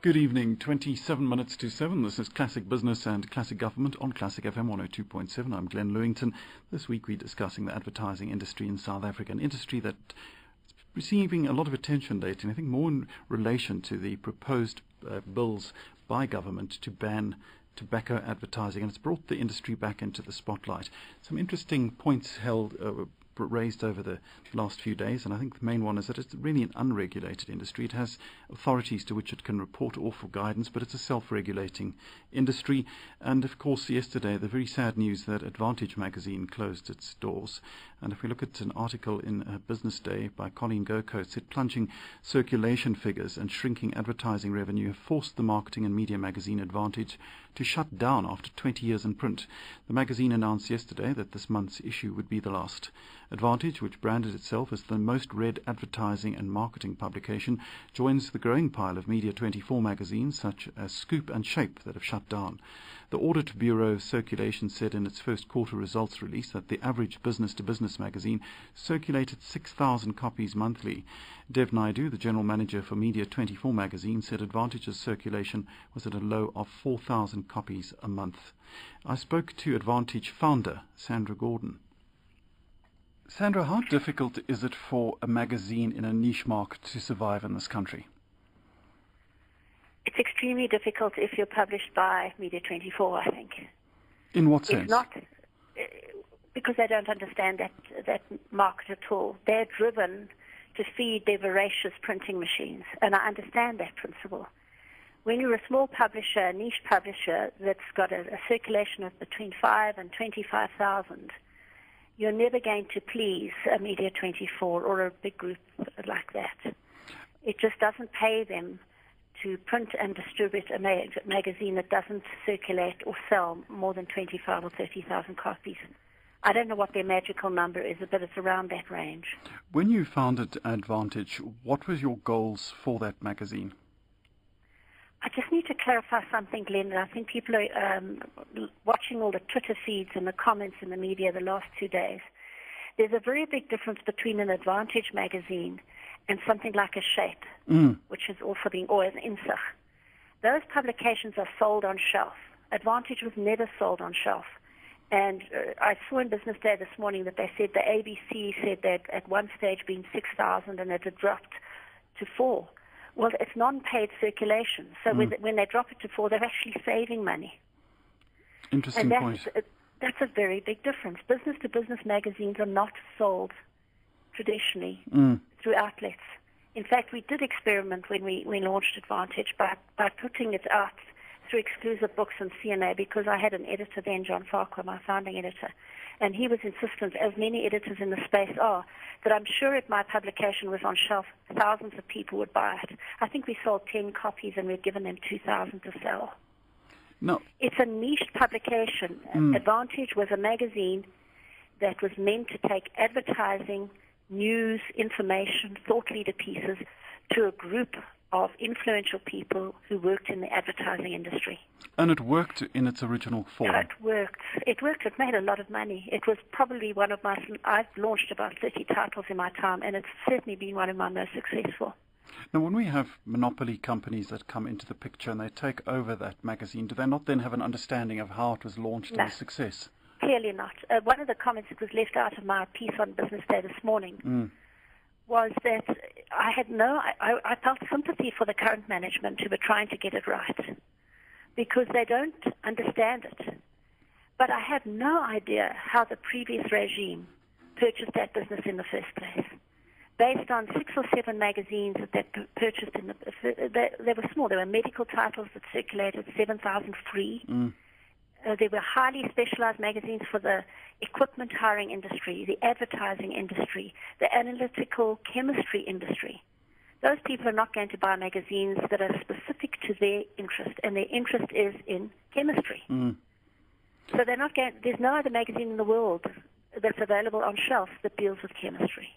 Good evening, 27 minutes to 7. This is Classic Business and Classic Government on Classic FM 102.7. I'm Glenn Lewington. This week we're discussing the advertising industry in South Africa, an industry that's receiving a lot of attention lately, and I think more in relation to the proposed bills by government to ban tobacco advertising, and it's brought the industry back into the spotlight. Some interesting points raised over the last few days, and I think the main one is that it's really an unregulated industry. It has authorities to which it can report awful guidance, but it's a self-regulating industry. And of course, yesterday, the very sad news that Advantage magazine closed its doors. And if we look at an article in Business Day by Colleen Goko, it said plunging circulation figures and shrinking advertising revenue have forced the marketing and media magazine Advantage to shut down after 20 years in print. The magazine announced yesterday that this month's issue would be the last. Advantage, which branded itself as the most read advertising and marketing publication, joins the growing pile of Media 24 magazines such as Scoop and Shape that have shut down. The Audit Bureau Circulation said in its first quarter results release that the average business-to-business magazine circulated 6,000 copies monthly. Dev Naidu, the general manager for Media 24 magazine, said Advantage's circulation was at a low of 4,000 copies a month. I spoke to Advantage founder Sandra Gordon. Sandra, how difficult is it for a magazine in a niche market to survive in this country? It's extremely difficult if you're published by Media 24, I think. In what sense? It's not because they don't understand that market at all. They're driven to feed their voracious printing machines, and I understand that principle. When you're a small publisher, a niche publisher that's got a circulation of between 5 and 25,000, you're never going to please a Media 24 or a big group like that. It just doesn't pay them to print and distribute a magazine that doesn't circulate or sell more than 25 or 30,000 copies. I don't know what their magical number is, but it's around that range. When you founded Advantage, what was your goals for that magazine? I just need to clarify something, Glenn. I think people are watching all the Twitter feeds and the comments in the media the last 2 days. There's a very big difference between an Advantage magazine and something like a Shape, which is also being, or an Insig. Those publications are sold on shelf. Advantage was never sold on shelf. And I saw in Business Day this morning that they said the ABC said that at one stage being 6,000 and it had dropped to 4. Well, it's non-paid circulation. So when they drop it to 4, they're actually saving money. Interesting point. That's a very big difference. Business-to-business magazines are not sold traditionally through outlets. In fact, we did experiment when we launched Advantage by putting it out through Exclusive Books and CNA, because I had an editor then, John Farquhar, my founding editor, and he was insistent, as many editors in the space are, that I'm sure if my publication was on shelf, thousands of people would buy it. I think we sold 10 copies and we'd given them 2,000 to sell. No. It's a niche publication. Advantage was a magazine that was meant to take advertising, news, information, thought leader pieces to a group of influential people who worked in the advertising industry. And it worked in its original form. It worked. It made a lot of money. It was probably one of I've launched about 30 titles in my time, and it's certainly been one of my most successful. Now, when we have monopoly companies that come into the picture and they take over that magazine, do they not then have an understanding of how it was launched and the success? Clearly not. One of the comments that was left out of my piece on Business Day this morning was that I felt sympathy for the current management who were trying to get it right, because they don't understand it. But I have no idea how the previous regime purchased that business in the first place. Based on 6 or 7 magazines that they purchased, they were small. There were medical titles that circulated, 7,000 free. There were highly specialized magazines for the equipment hiring industry, the advertising industry, the analytical chemistry industry. Those people are not going to buy magazines that are specific to their interest, and their interest is in chemistry. So they're not going. There's no other magazine in the world that's available on shelf that deals with chemistry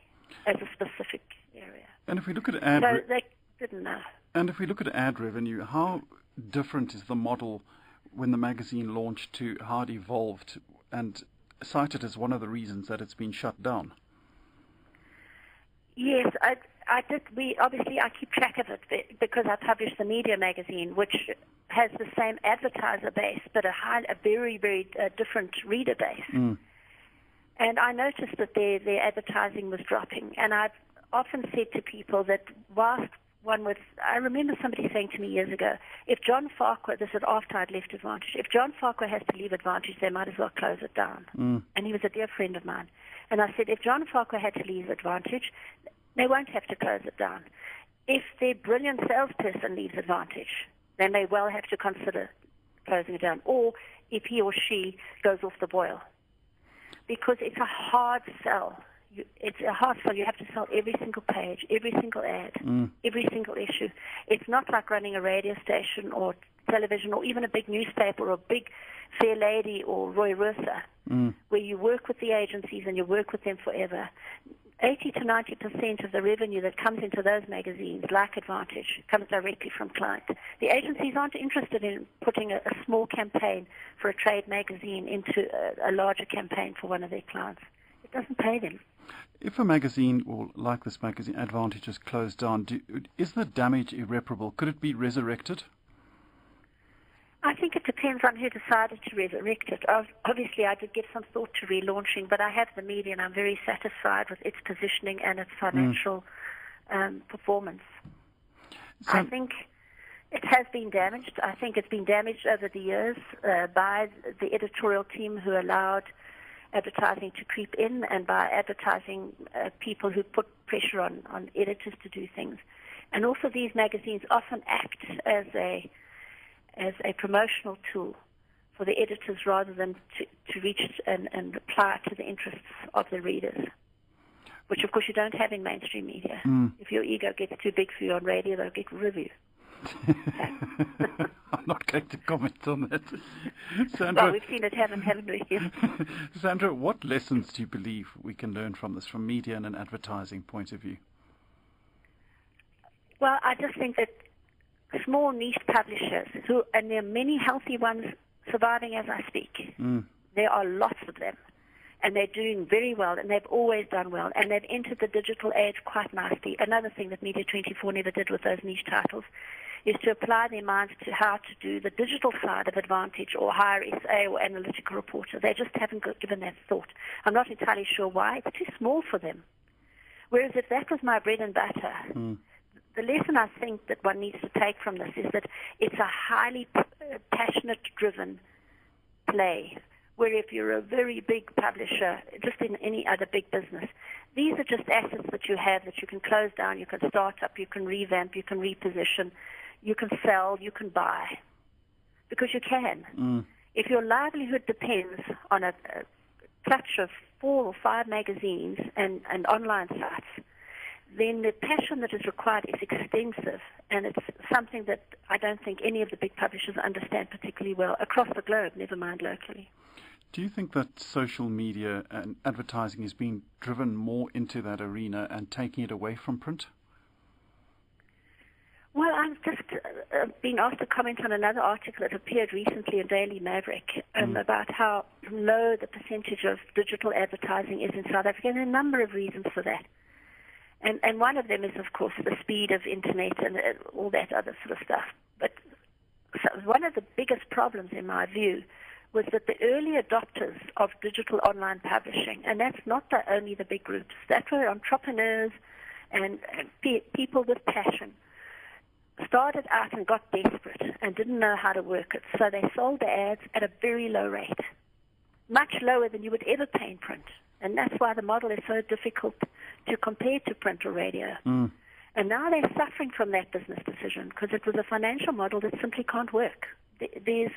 as a specific area. And if we look at they didn't know. And if we look at ad revenue, how different is the model when the magazine launched to how it evolved and cited as one of the reasons that it's been shut down? Yes, I did. I keep track of it because I publish the Media magazine, which has the same advertiser base, but a very, very different reader base. Mm. And I noticed that their advertising was dropping. And I've often said to people that whilst I remember somebody saying to me years ago, if John Farquhar, this is after I'd left Advantage, if John Farquhar has to leave Advantage, they might as well close it down. Mm. And he was a dear friend of mine. And I said, if John Farquhar had to leave Advantage, they won't have to close it down. If their brilliant salesperson leaves Advantage, they may well have to consider closing it down. Or if he or she goes off the boil. Because it's a hard sell. It's a hard sell. You have to sell every single page, every single ad, every single issue. It's not like running a radio station or television or even a big newspaper or a big Fair Lady or Roy Rooser, where you work with the agencies and you work with them forever. 80 to 90% of the revenue that comes into those magazines, like Advantage, comes directly from clients. The agencies aren't interested in putting a small campaign for a trade magazine into a larger campaign for one of their clients. It doesn't pay them. If a magazine, or like this magazine, Advantage, is closed down, is the damage irreparable? Could it be resurrected? I think it depends on who decided to resurrect it. Obviously, I did give some thought to relaunching, but I have the Media, and I'm very satisfied with its positioning and its financial performance. I think it has been damaged. I think it's been damaged over the years by the editorial team who allowed advertising to creep in, and by advertising people who put pressure on editors to do things. And also these magazines often act as a promotional tool for the editors rather than to reach and reply to the interests of the readers, which of course you don't have in mainstream media. If your ego gets too big for you on radio, they'll get rid of you. I'm not going to comment on that. Sandra, well, we've seen it haven't we? Sandra, what lessons do you believe we can learn from this, from media and an advertising point of view? Well, I just think that small niche publishers, and there are many healthy ones surviving as I speak. There are lots of them. And they're doing very well, and they've always done well, and they've entered the digital age quite nicely. Another thing that Media 24 never did with those niche titles is to apply their minds to how to do the digital side of Advantage or Hire SA or Analytical Reporter. They just haven't given that thought. I'm not entirely sure why. It's too small for them. Whereas if that was my bread and butter, the lesson I think that one needs to take from this is that it's a highly passionate, driven play, where if you're a very big publisher, just in any other big business, these are just assets that you have that you can close down, you can start up, you can revamp, you can reposition, you can sell, you can buy, because you can. If your livelihood depends on a clutch of 4 or 5 magazines and online sites, then the passion that is required is extensive, and it's something that I don't think any of the big publishers understand particularly well across the globe, never mind locally. Do you think that social media and advertising is being driven more into that arena and taking it away from print? Well, I've just been asked to comment on another article that appeared recently in Daily Maverick about how low the percentage of digital advertising is in South Africa, and there are a number of reasons for that. And one of them is, of course, the speed of internet and all that other sort of stuff. But one of the biggest problems, in my view, was that the early adopters of digital online publishing, and that's not only the big groups, that were entrepreneurs and people with passion, started out and got desperate and didn't know how to work it. So they sold the ads at a very low rate, much lower than you would ever pay in print. And that's why the model is so difficult to compare to print or radio. And now they're suffering from that business decision because it was a financial model that simply can't work. There's,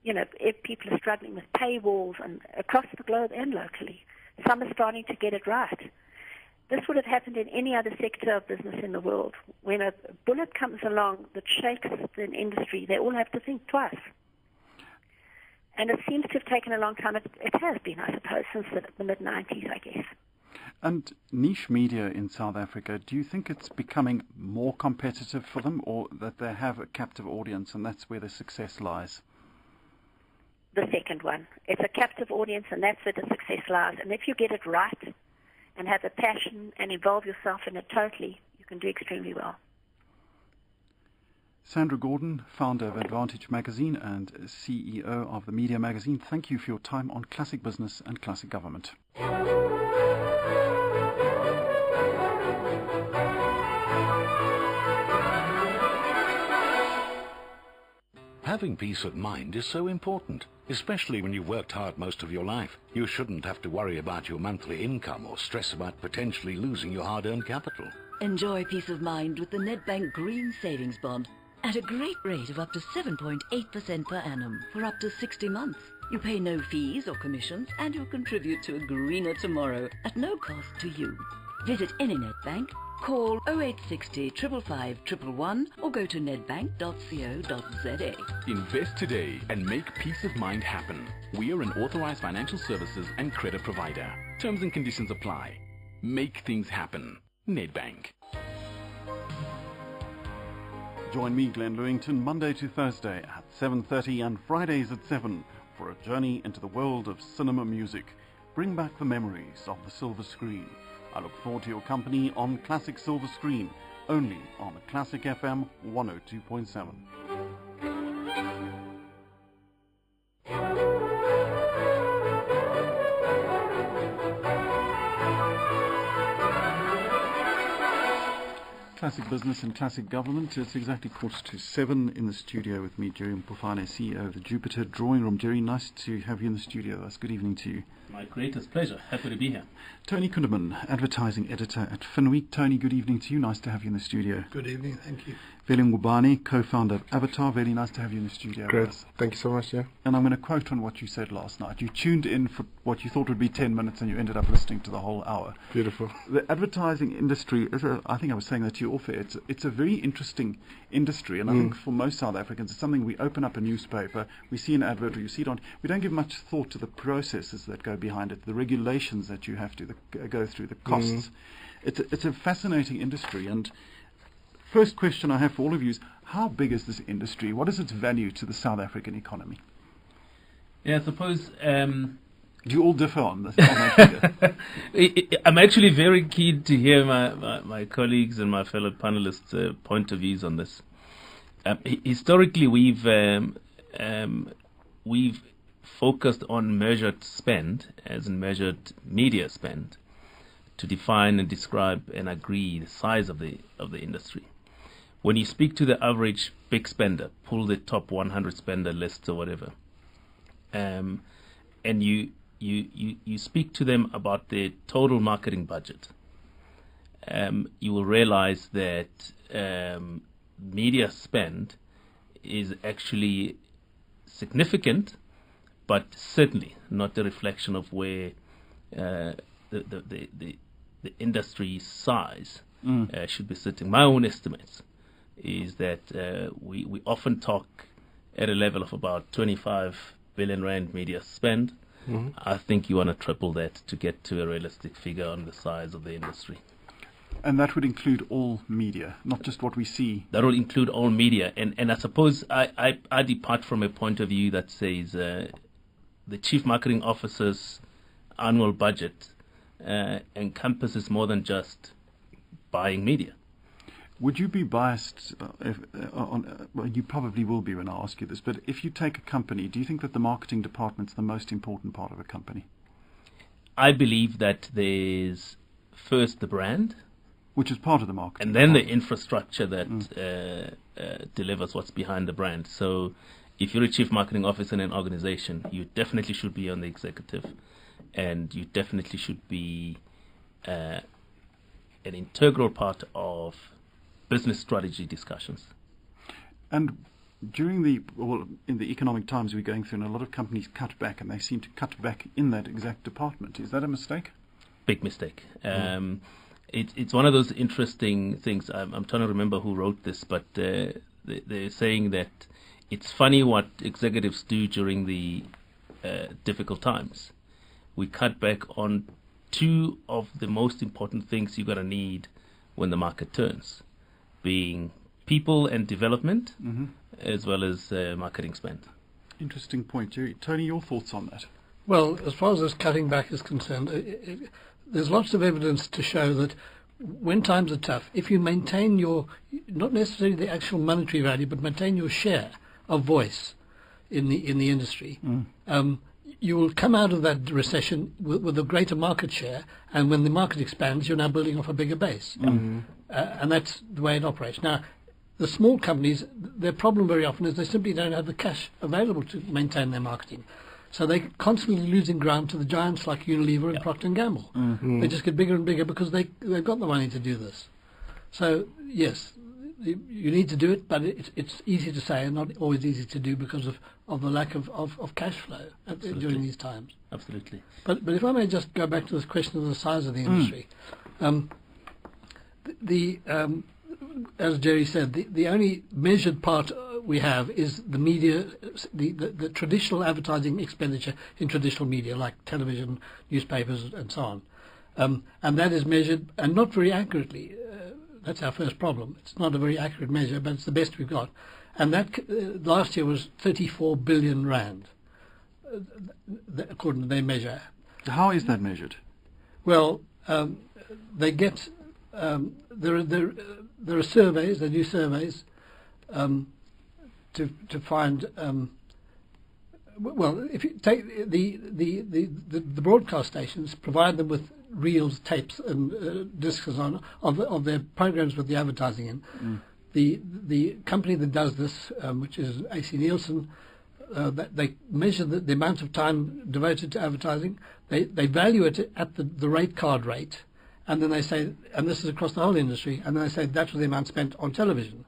if people are struggling with paywalls and across the globe and locally, some are starting to get it right. This would have happened in any other sector of business in the world. When a bullet comes along that shakes the industry, they all have to think twice. And it seems to have taken a long time. It has been, I suppose, since the mid-90s, I guess. And niche media in South Africa, do you think it's becoming more competitive for them, or that they have a captive audience and that's where the success lies? The second one. It's a captive audience and that's where the success lies. And if you get it right and have a passion and involve yourself in it totally, you can do extremely well. Sandra Gordon, founder of Advantage Magazine and CEO of the Media Magazine, thank you for your time on Classic Business and Classic Government. Having peace of mind is so important, especially when you've worked hard most of your life. You shouldn't have to worry about your monthly income or stress about potentially losing your hard-earned capital. Enjoy peace of mind with the Nedbank Green Savings Bond at a great rate of up to 7.8% per annum for up to 60 months. You pay no fees or commissions and you contribute to a greener tomorrow at no cost to you. Visit any Nedbank, call 0860 555 111 or go to nedbank.co.za. Invest today and make peace of mind happen. We are an authorized financial services and credit provider. Terms and conditions apply. Make things happen. Nedbank. Join me, Glenn Lewington, Monday to Thursday at 7:30 and Fridays at 7 for a journey into the world of cinema music. Bring back the memories of the silver screen. I look forward to your company on Classic Silver Screen, only on Classic FM 102.7. Classic Business and Classic Government. It's exactly 7:15 in the studio with me, Jerry Mpufane, CEO of the Jupiter Drawing Room. Jerry, nice to have you in the studio. That's good evening to you. My greatest pleasure. Happy to be here. Tony Konderman, advertising editor at FinWeek. Tony, good evening to you. Nice to have you in the studio. Good evening. Thank you. Veli Ngubane, co-founder of Avatar. Very nice to have you in the studio. Great. Thank you so much, yeah. And I'm going to quote on what you said last night. You tuned in for what you thought would be 10 minutes and you ended up listening to the whole hour. Beautiful. The advertising industry is I think I was saying that to you off air, it's a very interesting industry, and I think for most South Africans it's something we open up a newspaper, we see an advert or you see it on, we don't give much thought to the processes that go behind it, the regulations that you have to go through, the costs. It's a fascinating industry, and first question I have for all of you is, how big is this industry? What is its value to the South African economy? Yeah, I suppose... Do you all differ on this? On that figure? I'm actually very keen to hear my colleagues and my fellow panelists' point of views on this. Historically, we've focused on measured spend, as in measured media spend, to define and describe and agree the size of the industry. When you speak to the average big spender, pull the top 100 spender list or whatever, and you speak to them about their total marketing budget, you will realize that media spend is actually significant, but certainly not a reflection of where the industry size should be sitting. My own estimates is that we often talk at a level of about 25 billion rand media spend. I think you want to triple that to get to a realistic figure on the size of the industry. And that would include all media, not just what we see. That will include all media. And I suppose I depart from a point of view that says the Chief Marketing Officer's annual budget encompasses more than just buying media. Would you be biased, well, you probably will be when I ask you this, but if you take a company, do you think that the marketing department's the most important part of a company? I believe that there's first the brand, which is part of the marketing, and then the infrastructure that delivers what's behind the brand. So if you're a chief marketing officer in an organization, you definitely should be on the executive, and you definitely should be an integral part of business strategy discussions. And during in the economic times we're going through, and a lot of companies cut back, and they seem to cut back in that exact department. Is that a mistake? Big mistake. It's one of those interesting things. I'm trying to remember who wrote this, but they're saying that it's funny what executives do during the difficult times. We cut back on two of the most important things you're going to need when the market turns, being people and development, as well as marketing spend. Interesting point, Jerry. Tony, your thoughts on that? Well, as far as this cutting back is concerned, there's lots of evidence to show that when times are tough, if you maintain your, not necessarily the actual monetary value, but maintain your share of voice in the industry, you will come out of that recession with a greater market share, and when the market expands, you're now building off a bigger base. And that's the way it operates. Now, the small companies, their problem very often is they simply don't have the cash available to maintain their marketing. So they're constantly losing ground to the giants like Unilever and Procter & Gamble. They just get bigger and bigger because they've got the money to do this. So, yes, you need to do it, but it's easy to say and not always easy to do because of the lack of cash flow during these times. Absolutely. But if I may just go back to this question of the size of the industry. As Jerry said, the only measured part we have is the media, the traditional advertising expenditure in traditional media like television, newspapers, and so on. And that is measured, and not very accurately. That's our first problem. It's not a very accurate measure, but it's the best we've got. And that last year was 34 billion rand, according to their measure. How is that measured? Well, they get there are surveys. They do surveys to find. Well, if you take the broadcast stations, provide them with reels, tapes, and discs of their programs with the advertising in. The company that does this, which is AC Nielsen, they measure the amount of time devoted to advertising. They value it at the rate card rate, and then they say, and this is across the whole industry, and then they say that's the amount spent on television.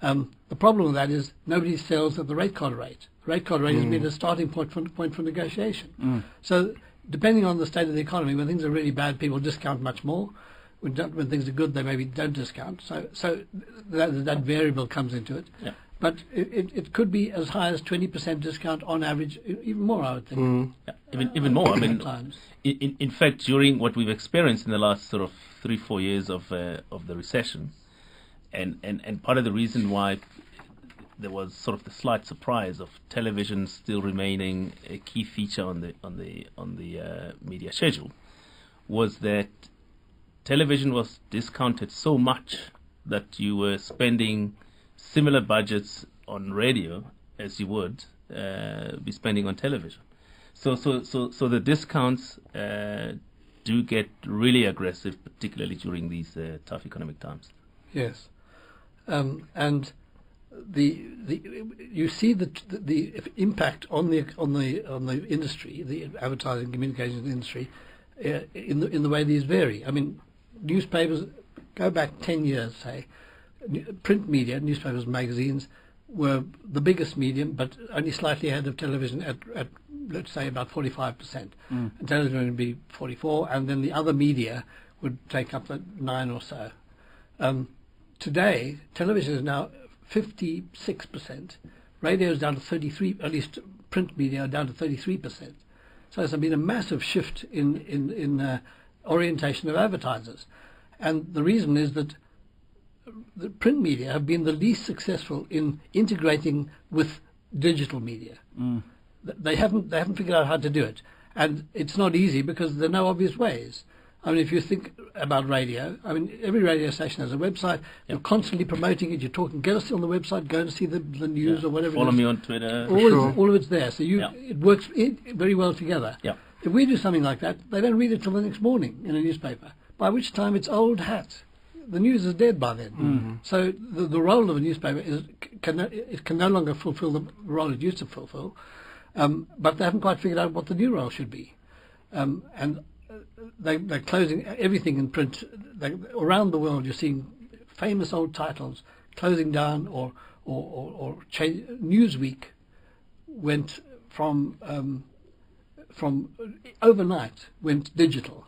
The problem with that is nobody sells at the rate card rate. The rate card rate has been a starting point for negotiation. So depending on the state of the economy, when things are really bad, people discount much more. When things are good, they maybe don't discount. So that variable comes into it. Yeah. But it could be as high as 20% discount on average, even more, I would think. Yeah, even more. I mean, in fact, during what we've experienced in the last sort of 3-4 years of the recession, and part of the reason why there was sort of the slight surprise of television still remaining a key feature on the media schedule was that television was discounted so much that you were spending similar budgets on radio as you would be spending on television. So the discounts do get really aggressive, particularly during these tough economic times. Yes, and you see the impact on the industry, the advertising communications industry, in the way these vary. I mean, newspapers go back 10 years, say. Print media, newspapers, magazines, were the biggest medium, but only slightly ahead of television at let's say about 45%. And television would be 44%, and then the other media would take up the 9 or so. Today, television is now 56%. Radio is down to 33%. At least print media are down to 33%. So there's been a massive shift in orientation of advertisers, and the reason is that the print media have been the least successful in integrating with digital media. They haven't figured out how to do it, and it's not easy because there are no obvious ways. I mean, if you think about radio, I mean, every radio station has a website. You're constantly promoting it. You're talking, get us on the website, go and see the news or whatever. Follow me on Twitter. All of it's there. So it works very well together. Yeah. If we do something like that, they don't read it till the next morning in a newspaper, by which time it's old hat. The news is dead by then. So the role of a newspaper can no longer fulfill the role it used to fulfill, but they haven't quite figured out what the new role should be. And they're closing everything in print. Around the world, you're seeing famous old titles closing down or change. Newsweek went from overnight went digital.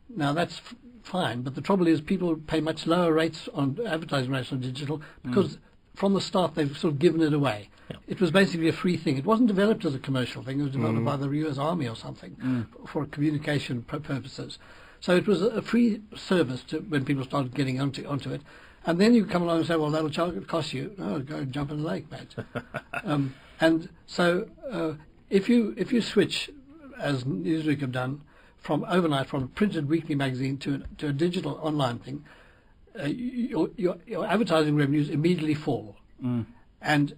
Now that's fine, but the trouble is people pay much lower rates on advertising rates on digital because from the start they've sort of given it away. It was basically a free thing. It wasn't developed as a commercial thing. It was developed by the US Army or something for communication purposes. So it was a free service when people started getting onto it. And then you come along and say, well, that'll cost you. Oh, go and jump in the lake, mate. And so if you switch, as Newsweek have done, from overnight, from a printed weekly magazine to a digital online thing, your advertising revenues immediately fall. And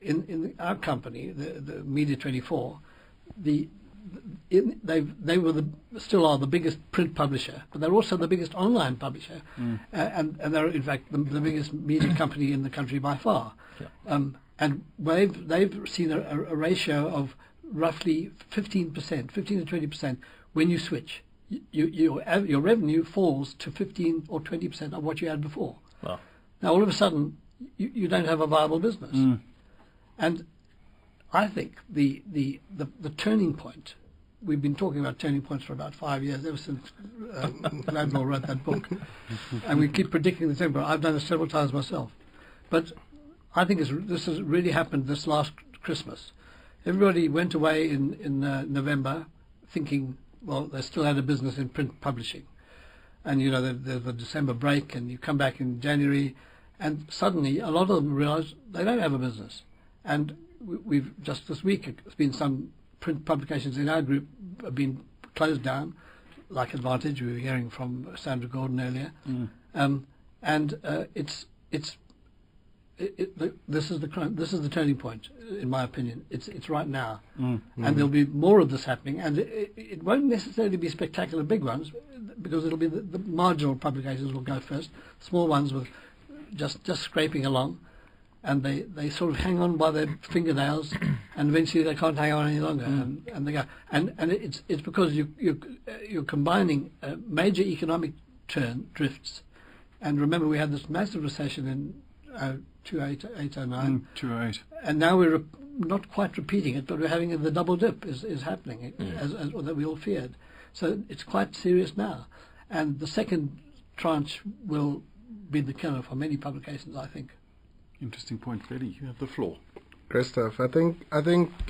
in our company, the Media 24, they still are the biggest print publisher, but they're also the biggest online publisher, and they're in fact the biggest media company in the country by far. And they've seen a ratio of roughly 15% to 20% when you switch. Your revenue falls to 15 or 20% of what you had before. Wow. Now all of a sudden you don't have a viable business. And I think the turning point, we've been talking about turning points for about 5 years, ever since Landlord wrote that book. And we keep predicting the turning point. I've done it several times myself. But I think this has really happened this last Christmas. Everybody went away in November thinking, well, they still had a business in print publishing. And, you know, there's the December break, and you come back in January, and suddenly a lot of them realize they don't have a business. And we've just this week, it's been some print publications in our group have been closed down, like Advantage. We were hearing from Sandra Gordon earlier. This is the turning point, in my opinion. It's right now, and there'll be more of this happening, and it won't necessarily be spectacular big ones, because it'll be the marginal publications will go first, small ones with just scraping along, and they sort of hang on by their fingernails, and eventually they can't hang on any longer, and they go. And it's because you're combining major economic drifts, and remember we had this massive recession in 2008, and now we're not quite repeating it, but we're having the double dip is happening as that we all feared. So it's quite serious now, and the second tranche will be the killer for many publications, I think. Interesting point, Veli. You have the floor. Great stuff. I think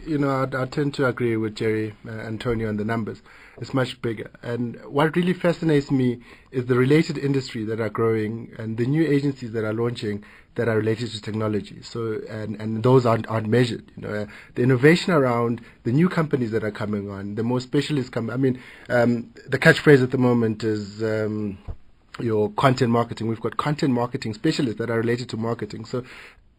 you know, I tend to agree with Jerry and Tony on the numbers. It's much bigger, and what really fascinates me is the related industry that are growing and the new agencies that are launching that are related to technology. So and those aren't measured. You know, the innovation around the new companies that are coming on, the more specialists come. I mean, the catchphrase at the moment is your content marketing. We've got content marketing specialists that are related to marketing. So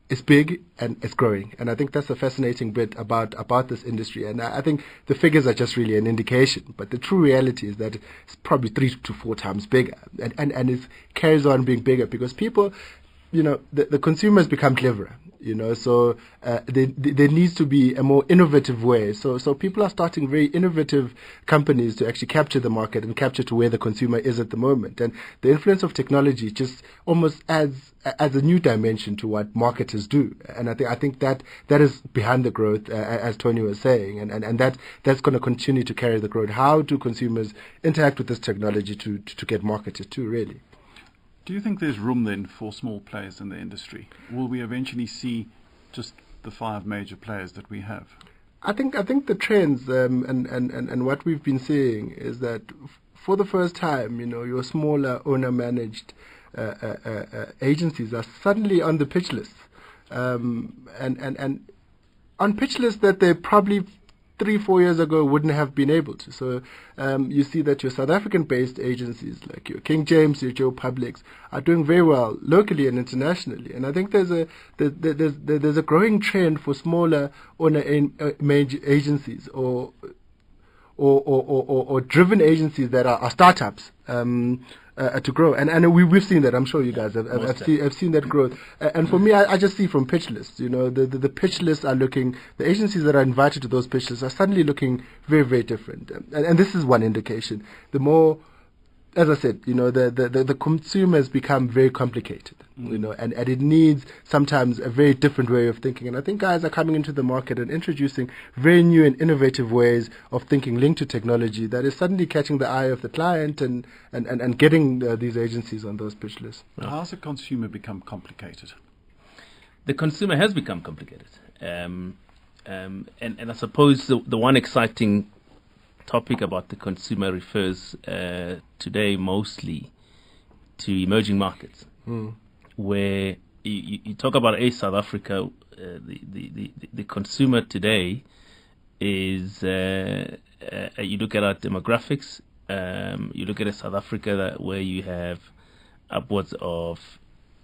it's big and it's growing, and I think that's a fascinating bit about this industry. And I think the figures are just really an indication, but the true reality is that it's probably 3 to 4 times bigger, and it carries on being bigger because people, you know, the consumers become cleverer. You know, so there needs to be a more innovative way. So people are starting very innovative companies to actually capture the market and capture to where the consumer is at the moment. And the influence of technology just almost adds a new dimension to what marketers do. And I think that is behind the growth, as Tony was saying, and that's going to continue to carry the growth. How do consumers interact with this technology to get marketed too, really? Do you think there's room then for small players in the industry? Will we eventually see just the 5 major players that we have? I think the trends and what we've been seeing is that for the first time, you know, your smaller owner-managed agencies are suddenly on the pitch list, and on pitch lists that they probably 3-4 years ago wouldn't have been able to. So you see that your South African-based agencies like your King James, your Joe Publics are doing very well locally and internationally. And I think there's a growing trend for smaller owner-managed agencies or driven agencies that are startups to grow, and we've seen that. I'm sure you guys have seen that growth. And for me, I just see from pitch lists. You know, the pitch lists are looking. The agencies that are invited to those pitch lists are suddenly looking very, very different. And this is one indication. The more, as I said, you know, the consumers become very complicated. You know, and it needs sometimes a very different way of thinking. And I think guys are coming into the market and introducing very new and innovative ways of thinking linked to technology that is suddenly catching the eye of the client and getting these agencies on those pitch lists. How has the consumer become complicated? The consumer has become complicated. And I suppose the one exciting topic about the consumer refers today mostly to emerging markets. Where you talk about South Africa, the consumer today is, you look at our demographics, You look at South Africa, where you have upwards of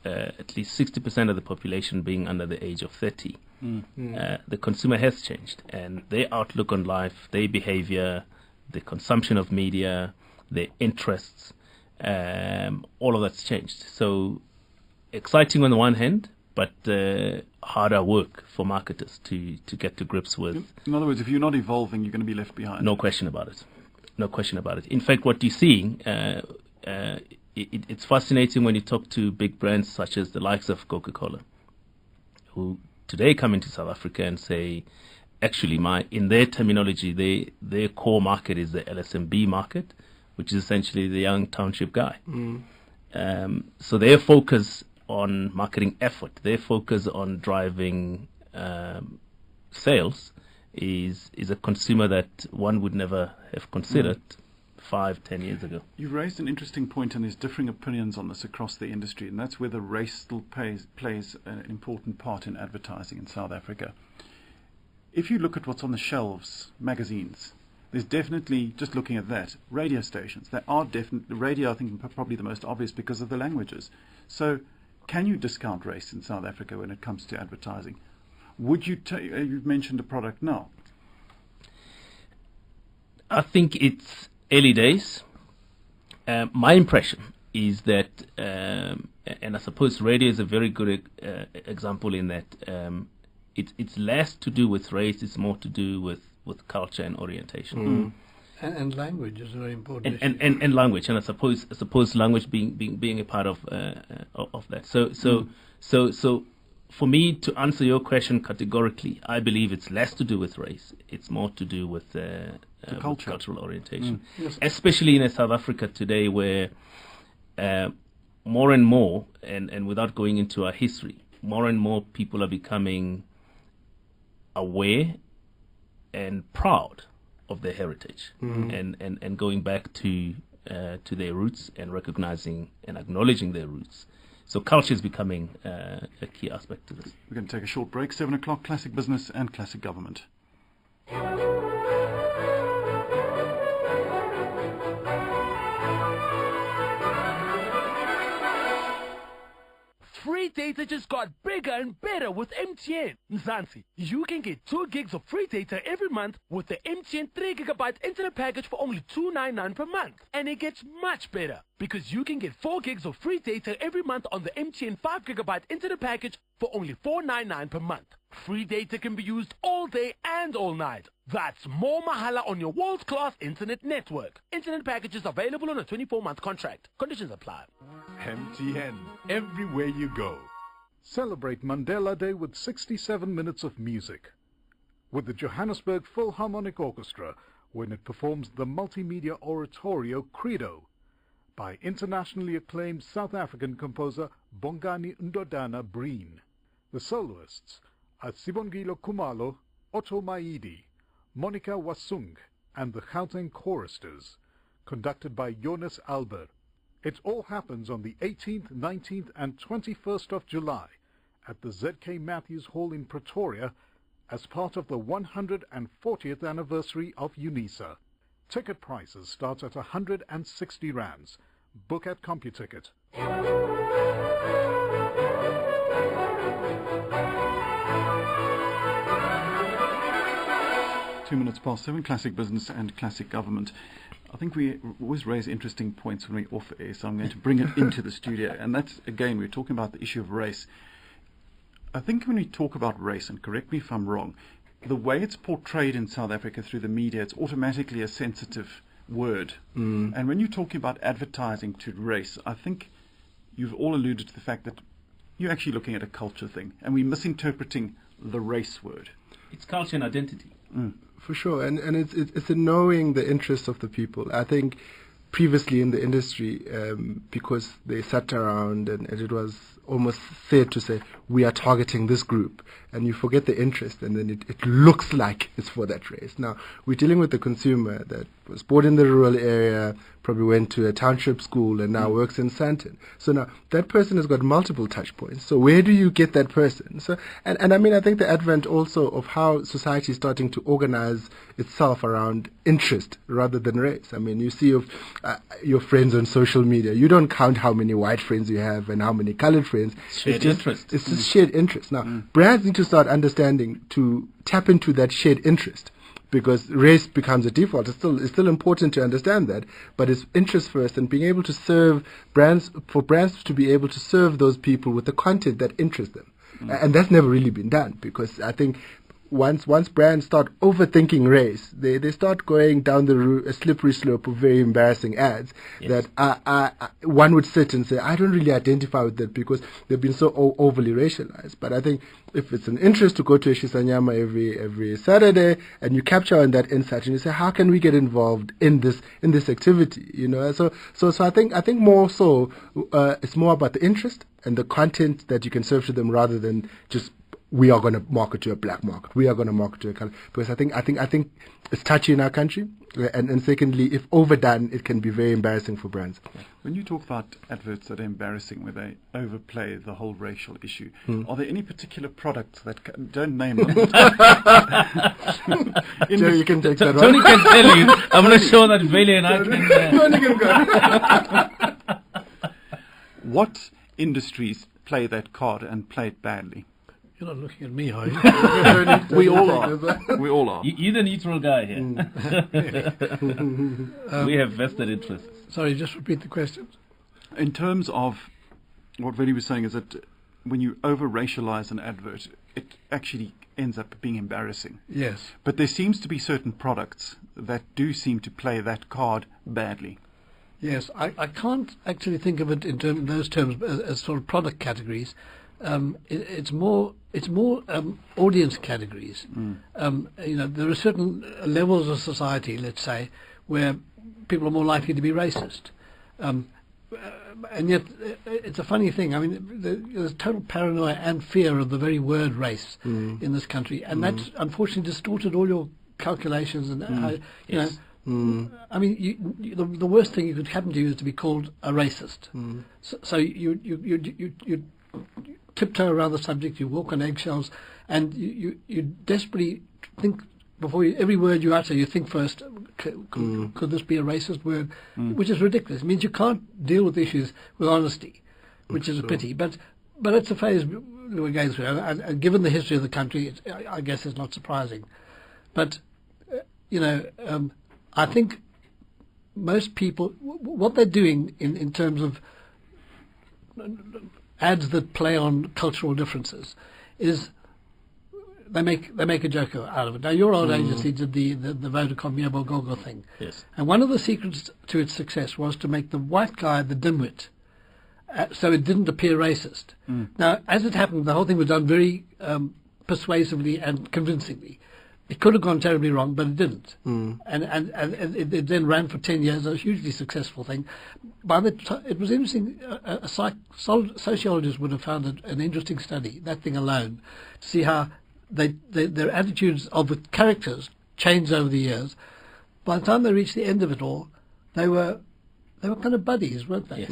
at least 60% of the population being under the age of 30. The consumer has changed, and their outlook on life, their behavior, the consumption of media, their interests, all of that's changed. So exciting on the one hand, but harder work for marketers to get to grips with. In other words, if you're not evolving, you're going to be left behind. No question about it. No question about it. In fact, what you're seeing, it's fascinating when you talk to big brands such as the likes of Coca-Cola, who today come into South Africa and say, actually, in their terminology, their core market is the LSMB market, which is essentially the young township guy. So their focus on marketing effort, their focus on driving sales is a consumer that one would never have considered 5-10 years ago. You've raised an interesting point, and there's differing opinions on this across the industry, and that's whether race still plays an important part in advertising in South Africa. If you look at what's on the shelves, magazines, there's definitely, just looking at that, radio stations. There are definitely, radio I think probably the most obvious because of the languages. So can you discount race in South Africa when it comes to advertising? Would you, you've mentioned a product now. I think it's early days. My impression is that, and I suppose radio is a very good example in that it's less to do with race, it's more to do with culture and orientation. And language is very important. And language, and I suppose language being a part of that. So for me to answer your question categorically, I believe it's less to do with race. It's more to do with cultural orientation, yes. Especially in South Africa today, where more and more, and without going into our history, more and more people are becoming aware and proud of their heritage, and going back to their roots and recognizing and acknowledging their roots. So culture is becoming a key aspect to this. We're going to take a short break. 7 o'clock, Classic Business and Classic Government. Free data just got bigger and better with MTN. Mzansi, you can get 2 gigs of free data every month with the MTN 3 GB internet package for only $2.99 per month. And it gets much better, because you can get 4 gigs of free data every month on the MTN 5 GB internet package for only $4.99 per month. Free data can be used all day and all night. That's more mahala on your world-class internet network. Internet packages available on a 24-month contract. Conditions apply. MTN, everywhere you go. Celebrate Mandela Day with 67 minutes of music. With the Johannesburg Philharmonic Orchestra, when it performs the multimedia oratorio Credo by internationally acclaimed South African composer Bongani Ndodana Breen. The soloists are Sibongile Kumalo, Otto Maidi, Monica Wasung, and the Gauteng Choristers, conducted by Jonas Albert. It all happens on the 18th, 19th, and 21st of July at the ZK Matthews Hall in Pretoria as part of the 140th anniversary of UNISA. Ticket prices start at 160 rands. Book at CompuTicket. 2 minutes past 7, Classic Business and Classic Government. I think we always raise interesting points when we're off air, so I'm going to bring it into the studio. And that's, again, we're talking about the issue of race. I think when we talk about race, and correct me if I'm wrong, the way it's portrayed in South Africa through the media, it's automatically a sensitive word. And when you're talking about advertising to race, I think you've all alluded to the fact that you're actually looking at a culture thing, and we're misinterpreting the race word. It's culture and identity. For sure, and it's in knowing the interests of the people. I think previously in the industry, because they sat around and it was almost fair to say, we are targeting this group, and you forget the interest, and then it looks like it's for that race. Now, we're dealing with the consumer that was born in the rural area, probably went to a township school, and now works in Sandton. So now that person has got multiple touch points. So where do you get that person? So, and I mean, I think the advent also of how society is starting to organize itself around interest rather than race. I mean, you see of your friends on social media. You don't count how many white friends you have and how many colored friends. Shared interest. It's just shared interest. Now, brands need to start understanding to tap into that shared interest, because race becomes a default. It's still important to understand that, but it's interest first, and being able to serve brands to be able to serve those people with the content that interests them. And that's never really been done, because I think once brands start overthinking race, they start going down a slippery slope of very embarrassing ads that one would sit and say, I don't really identify with that because they've been so overly racialized. But I think if it's an interest to go to a Shisanyama every Saturday, and you capture on that insight and you say, how can we get involved in this activity? You know, so I think more so it's more about the interest and the content that you can serve to them, rather than just, we are going to market to a black market, we are going to market to a color, because I think it's touchy in our country, and secondly, if overdone, it can be very embarrassing for brands. When you talk about adverts that are embarrassing, where they overplay the whole racial issue, are there any particular products that don't name them? Jerry, you can take that one. Tony can tell you. I'm going to show that Veli and I can. What industries play that card and play it badly? You're not looking at me, are you? We all are. We all are. You're the neutral guy here. We have vested interests. Sorry, just repeat the question. In terms of what Veli was saying, is that when you over-racialize an advert, it actually ends up being embarrassing. Yes. But there seems to be certain products that do seem to play that card badly. Yes, I can't actually think of it in those terms as sort of product categories. It's more audience categories. There are certain levels of society, let's say, where people are more likely to be racist, and yet it's a funny thing. I mean, there's total paranoia and fear of the very word race in this country, and that's unfortunately distorted all your calculations and how, you know. I mean, the worst thing that could happen to you is to be called a racist. So you tiptoe around the subject, you walk on eggshells, and you desperately think before every word you utter. You think first, could this be a racist word? Which is ridiculous. It means you can't deal with issues with honesty, which is a pity. But it's a phase we're going through, and given the history of the country, I guess it's not surprising. But I think most people, what they're doing in terms of ads that play on cultural differences, is they make a joke out of it. Now, your old agency did the Vodacom Yabogogo thing. Yes. And one of the secrets to its success was to make the white guy the dimwit, so it didn't appear racist. Now, as it happened, the whole thing was done very persuasively and convincingly. It could have gone terribly wrong, but it didn't. And it then ran for 10 years, a hugely successful thing. By the it was interesting. A sociologist would have found an interesting study, that thing alone, to see how their attitudes of the characters changed over the years. By the time they reached the end of it all, they were kind of buddies, weren't they? Yes.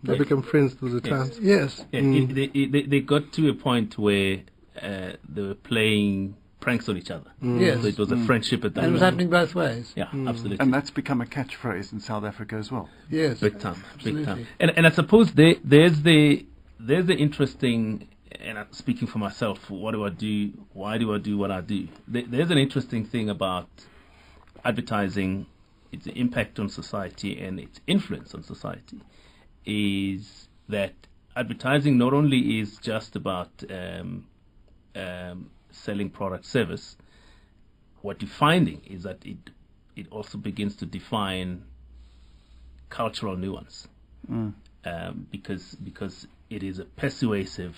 They become friends through the time. Yes. Yeah, they got to a point where they were playing pranks on each other. Yes. So it was a friendship at that And it was happening both ways. Yeah, absolutely. And that's become a catchphrase in South Africa as well. Yes. Big time. Absolutely. Big time. And I suppose there's the interesting, and I'm speaking for myself, what do I do? Why do I do what I do? There's an interesting thing about advertising, its impact on society and its influence on society, is that advertising not only is just about selling product service. What you're finding is that it also begins to define cultural nuance, because it is a persuasive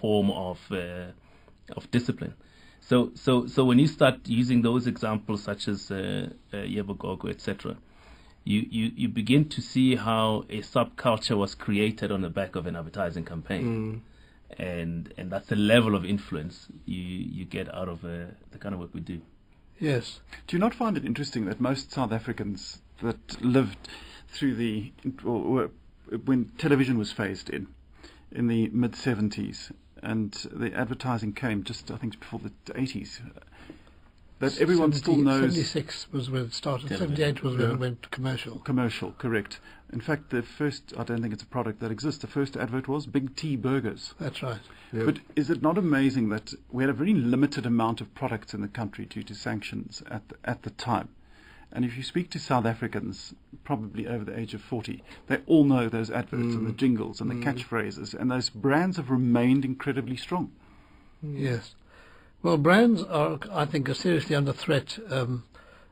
form of discipline. So when you start using those examples such as Yabogogo, etc., you begin to see how a subculture was created on the back of an advertising campaign. And that's the level of influence you get out of the kind of work we do. Yes. Do you not find it interesting that most South Africans that lived through when television was phased in the mid-70s, and the advertising came just, I think, before the 80s, that everyone still knows... 76 was when it started. 78 was when it went commercial. Commercial, correct. In fact, the first, I don't think it's a product that exists, the first advert was Big T Burgers. That's right. Yep. But is it not amazing that we had a very limited amount of products in the country due to sanctions at the time? And if you speak to South Africans, probably over the age of 40, they all know those adverts and the jingles and the catchphrases, and those brands have remained incredibly strong. Yes. Well, brands are, I think, are seriously under threat from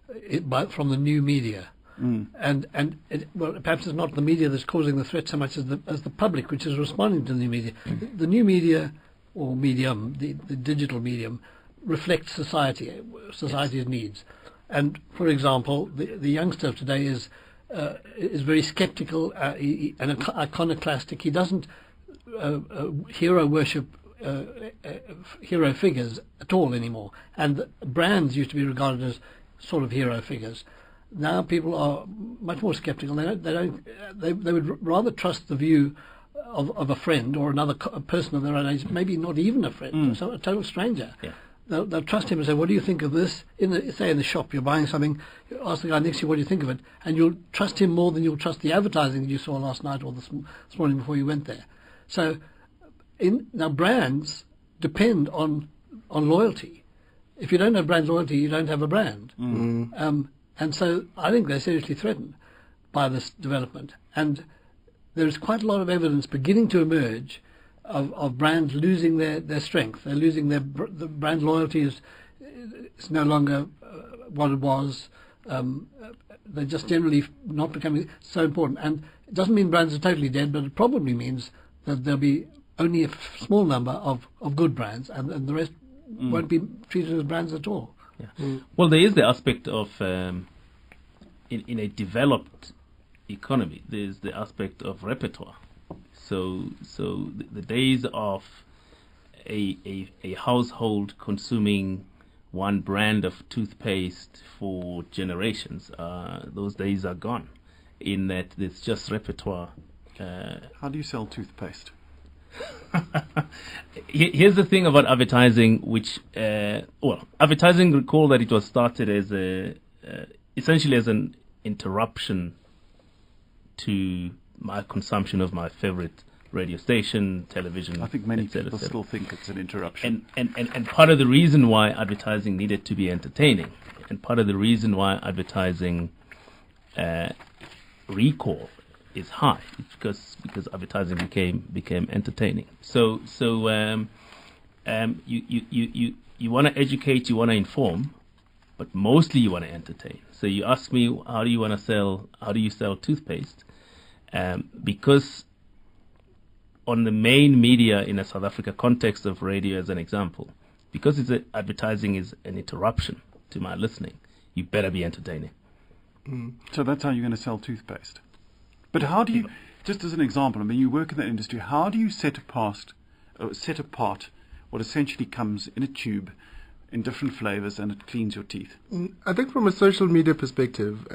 the new media. And perhaps it's not the media that's causing the threat so much as the public, which is responding to the new media. The new media, or medium, the digital medium, reflects society's needs. And for example, the youngster of today is very skeptical and iconoclastic. He doesn't hero worship hero figures at all anymore. And brands used to be regarded as sort of hero figures. Now people are much more skeptical. They would rather trust the view of a friend or another person of their own age, maybe not even a friend, a total stranger. Yeah. They'll trust him and say, "What do you think of this?" Say in the shop, you're buying something, you ask the guy next to you, "What do you think of it?" And you'll trust him more than you'll trust the advertising that you saw last night or this morning before you went there. So, now brands depend on loyalty. If you don't have brand loyalty, you don't have a brand. And so I think they're seriously threatened by this development. And there's quite a lot of evidence beginning to emerge of brands losing their strength. They're losing the brand loyalty is no longer what it was. They're just generally not becoming so important. And it doesn't mean brands are totally dead, but it probably means that there'll be only a small number of good brands, and the rest won't be treated as brands at all. Yeah. Well, there is the aspect of in a developed economy, there's the aspect of repertoire. So the days of a household consuming one brand of toothpaste for generations, those days are gone. In that there's just repertoire. How do you sell toothpaste? Here's the thing about advertising, which advertising, recall that it was started as essentially as an interruption to my consumption of my favorite radio station, television. I think many people still think it's an interruption. And part of the reason why advertising needed to be entertaining, and part of the reason why advertising recall is high, because advertising became entertaining. So you want to educate, you want to inform, but mostly you want to entertain. So you ask me, how do you sell toothpaste? Because on the main media in a South Africa context of radio, as an example, because advertising is an interruption to my listening, you better be entertaining. So that's how you're going to sell toothpaste. But how do you, just as an example, I mean, you work in that industry, how do you set apart what essentially comes in a tube in different flavors and it cleans your teeth? I think from a social media perspective,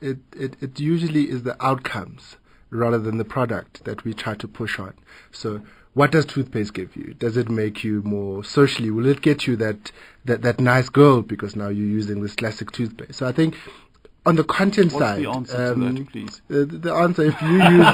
it usually is the outcomes rather than the product that we try to push on. So what does toothpaste give you? Does it make you more socially? Will it get you that nice girl because now you're using this classic toothpaste? So I think on the content side, what's the answer to that, please? The answer, if you use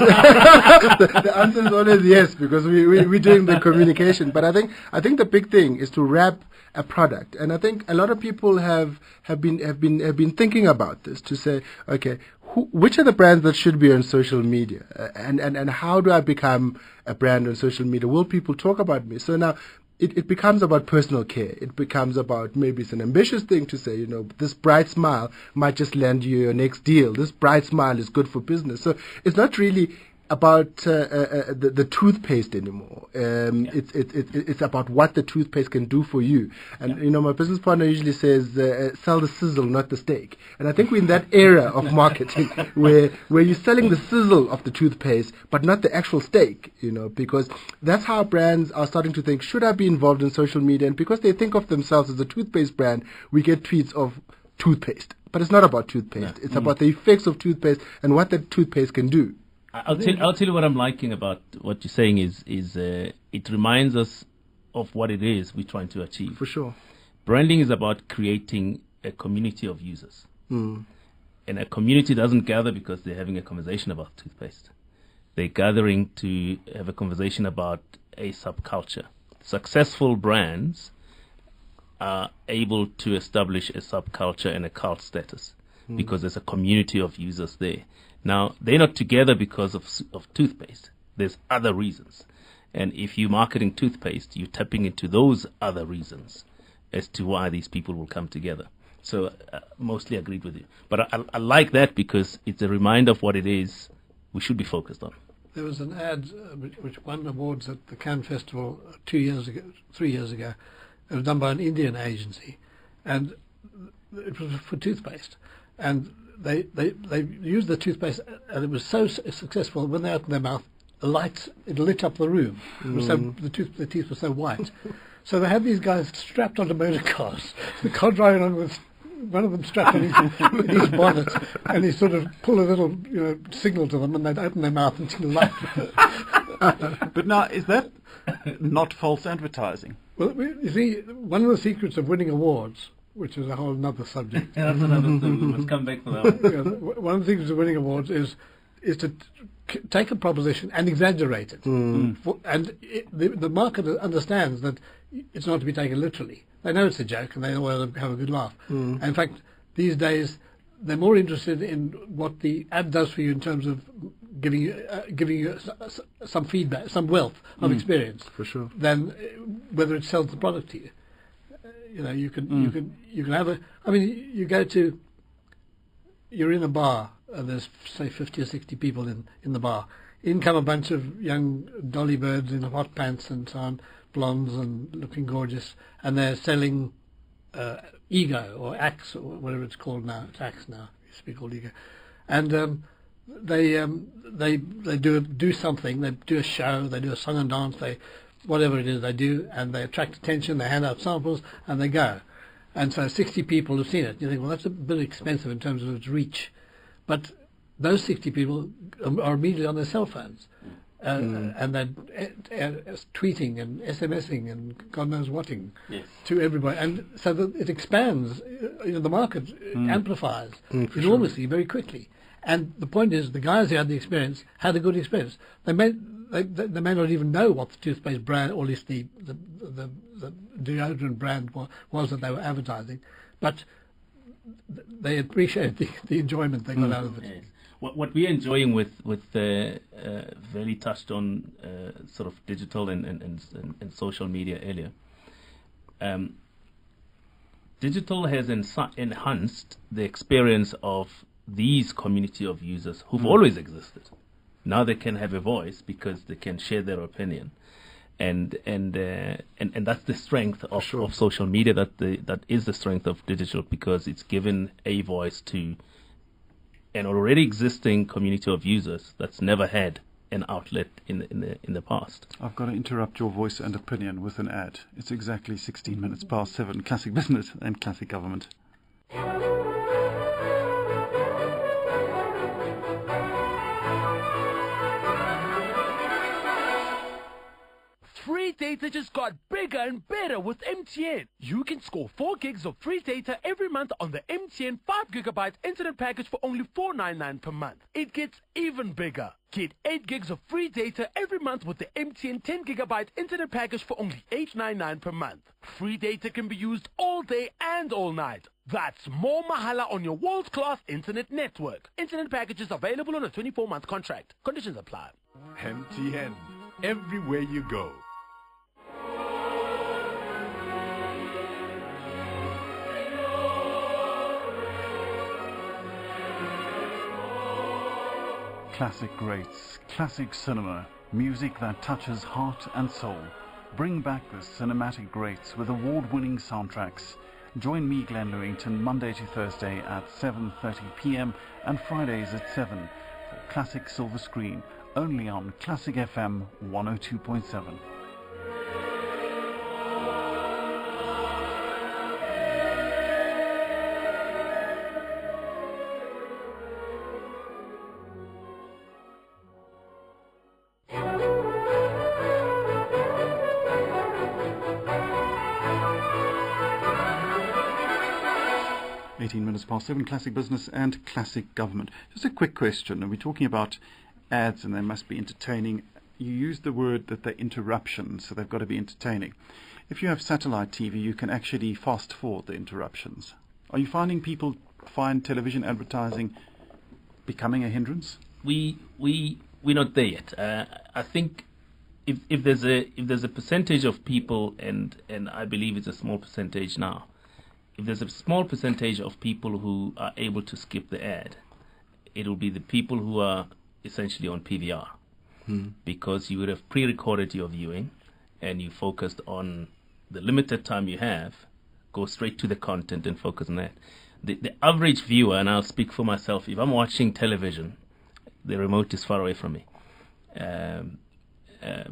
the answer is always yes, because we're doing the communication. But I think the big thing is to wrap a product, and I think a lot of people have been thinking about this, to say, okay, which are the brands that should be on social media, and how do I become a brand on social media? Will people talk about me? So now it becomes about personal care. It becomes about, maybe it's an ambitious thing to say, this bright smile might just land you your next deal. This bright smile is good for business. So it's not really about the toothpaste anymore. It's about what the toothpaste can do for you. And my business partner usually says, "Sell the sizzle, not the steak." And I think we're in that era of marketing where you're selling the sizzle of the toothpaste, but not the actual steak. Because that's how brands are starting to think: should I be involved in social media? And because they think of themselves as a toothpaste brand, we get tweets of toothpaste. But it's not about toothpaste. It's about the effects of toothpaste and what that toothpaste can do. I'll tell you what I'm liking about what you're saying is it reminds us of what it is we're trying to achieve. For sure. Branding is about creating a community of users. And a community doesn't gather because they're having a conversation about toothpaste. They're gathering to have a conversation about a subculture. Successful brands are able to establish a subculture and a cult status because there's a community of users there. Now, they're not together because of toothpaste. There's other reasons. And if you're marketing toothpaste, you're tapping into those other reasons as to why these people will come together. So mostly agreed with you. But I like that because it's a reminder of what it is we should be focused on. There was an ad which won awards at the Cannes Festival 3 years ago. It was done by an Indian agency, and it was for toothpaste. And they used the toothpaste, and it was so successful when they opened their mouth, it lit up the room. It was so, the teeth were so white. So they had these guys strapped onto motor cars. The car driving on with one of them strapped in his bonnet, and he sort of pull a little signal to them, and they'd open their mouth and see the light. But now, is that not false advertising? Well, you see, one of the secrets of winning awards, which is a whole other subject. That's another thing. Let's come back to that one. One of the secrets of winning awards is to take a proposition and exaggerate it. And the market understands that it's not to be taken literally. They know it's a joke and they want to have a good laugh. In fact, these days, they're more interested in what the ad does for you in terms of giving you some feedback, some wealth of experience, for sure, than whether it sells the product to you. You can have a. I mean, you're in a bar and there's say 50 or 60 people in the bar. In come a bunch of young dolly birds in hot pants and so on, blondes and looking gorgeous, and they're selling Ego or Axe or whatever it's called now. It's Axe now. It used to be called Ego, and they do something. They do a show. They do a song and dance. Whatever it is they do, and they attract attention. They hand out samples, and they go. And so 60 people have seen it. You think, well, that's a bit expensive in terms of its reach, but those 60 people are immediately on their cell phones, and they're tweeting and SMSing and God knows whating to everybody, and so that it expands. The market amplifies enormously very quickly. And the point is, the guys who had the experience had a good experience. They may not even know what the toothpaste brand, or at least the deodorant brand was that they were advertising, but they appreciate the enjoyment they got out of it. Yes. What we're enjoying with Veli touched on sort of digital and social media earlier. Digital has enhanced the experience of these community of users who've always existed. Now they can have a voice because they can share their opinion, and that's the strength of social media. That is the strength of digital, because it's given a voice to an already existing community of users that's never had an outlet in the past. I've got to interrupt your voice and opinion with an ad. It's exactly 16 minutes past 7. Classic Business and Classic Government. Free data just got bigger and better with MTN. You can score 4 gigs of free data every month on the MTN 5 GB internet package for only $4.99 per month. It gets even bigger. Get 8 gigs of free data every month with the MTN 10 GB internet package for only $8.99 per month. Free data can be used all day and all night. That's more mahala on your world-class internet network. Internet packages available on a 24-month contract. Conditions apply. MTN, everywhere you go. classic greats, classic cinema, music that touches heart and soul. Bring back the cinematic greats with award-winning soundtracks. Join me, Glenn Lewington, Monday to Thursday at 7:30 p.m. and Fridays at 7 for Classic Silver Screen, only on Classic FM 102.7. 18 minutes past 7, Classic Business and Classic Government. Just a quick question. We're talking about ads and they must be entertaining. You used the word that they're interruptions, so they've got to be entertaining. If you have satellite TV, you can actually fast forward the interruptions. Are you finding people find television advertising becoming a hindrance? We're not there yet. I think if there's a percentage of people, and I believe it's a small percentage now, if there's a small percentage of people who are able to skip the ad, it'll be the people who are essentially on PVR, because you would have pre-recorded your viewing and you focused on the limited time you have, go straight to the content and focus on that. The average viewer, and I'll speak for myself, if I'm watching television, the remote is far away from me,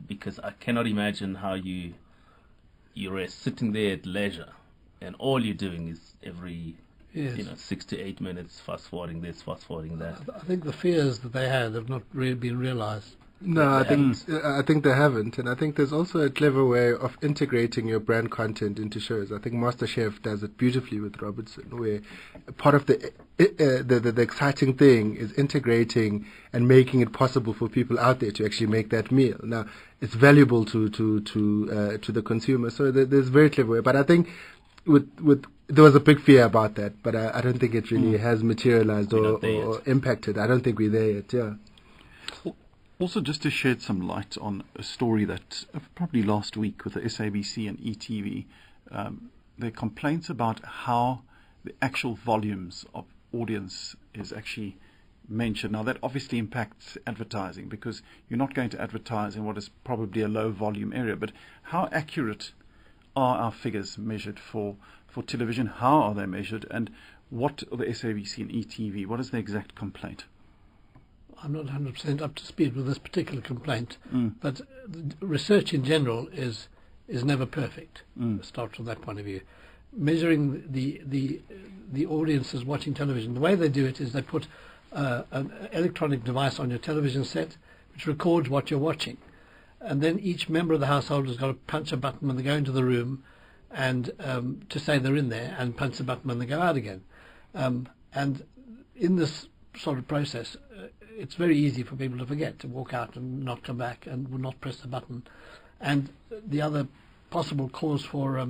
because I cannot imagine how you're sitting there at leisure and all you're doing is every 6 to 8 minutes fast forwarding this, fast forwarding that. I think the fears that they had have not really been realized. No, I think they haven't, and I think there's also a clever way of integrating your brand content into shows. I think MasterChef does it beautifully with Robertson, where part of the exciting thing is integrating and making it possible for people out there to actually make that meal. Now, it's valuable to the consumer, so there's a very clever way. But I think there was a big fear about that, but I don't think it really has materialized or impacted. I don't think we're there yet. Yeah. Also, just to shed some light on a story that probably last week with the SABC and ETV, there are complaints about how the actual volumes of audience is actually mentioned. Now, that obviously impacts advertising because you're not going to advertise in what is probably a low volume area. But how accurate are our figures measured for television? How are they measured? And what are the SABC and ETV? What is the exact complaint? I'm not 100% up to speed with this particular complaint, but research in general is never perfect. Start from that point of view. Measuring the audiences watching television, the way they do it is they put an electronic device on your television set which records what you're watching, and then each member of the household has got to punch a button when they go into the room and to say they're in there, and punch the button when they go out again. And in this sort of process, it's very easy for people to forget, to walk out and not come back and will not press the button. And the other possible cause for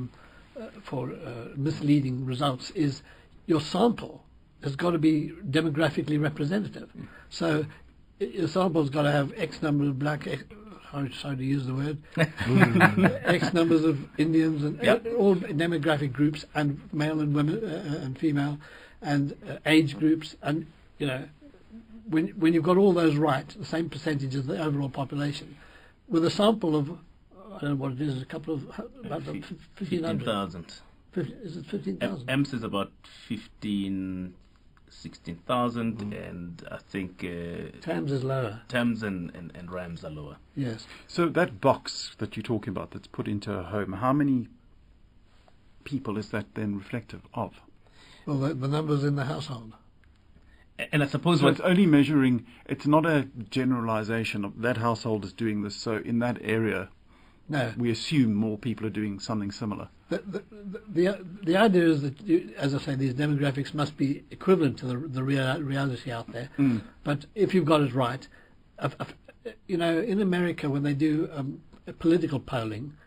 misleading results is your sample has got to be demographically representative. So your sample's got to have X number of black, sorry to use the word, X numbers of Indians and all demographic groups, and male and women and female, and age groups, and when you've got all those right, the same percentage as the overall population, with a sample of, I don't know what it is, about 15,000. Is it 15,000? EMS is about 16,000, and I think TAMS is lower. TAMS and RAMS are lower. Yes. So that box that you're talking about that's put into a home, how many people is that then reflective of? Well, the numbers in the household. And I suppose so it's only measuring, it's not a generalization of that household is doing this, so in that area, no, we assume more people are doing something similar. The idea is that, as I say, these demographics must be equivalent to the reality out there. But if you've got it right, in America when they do political polling,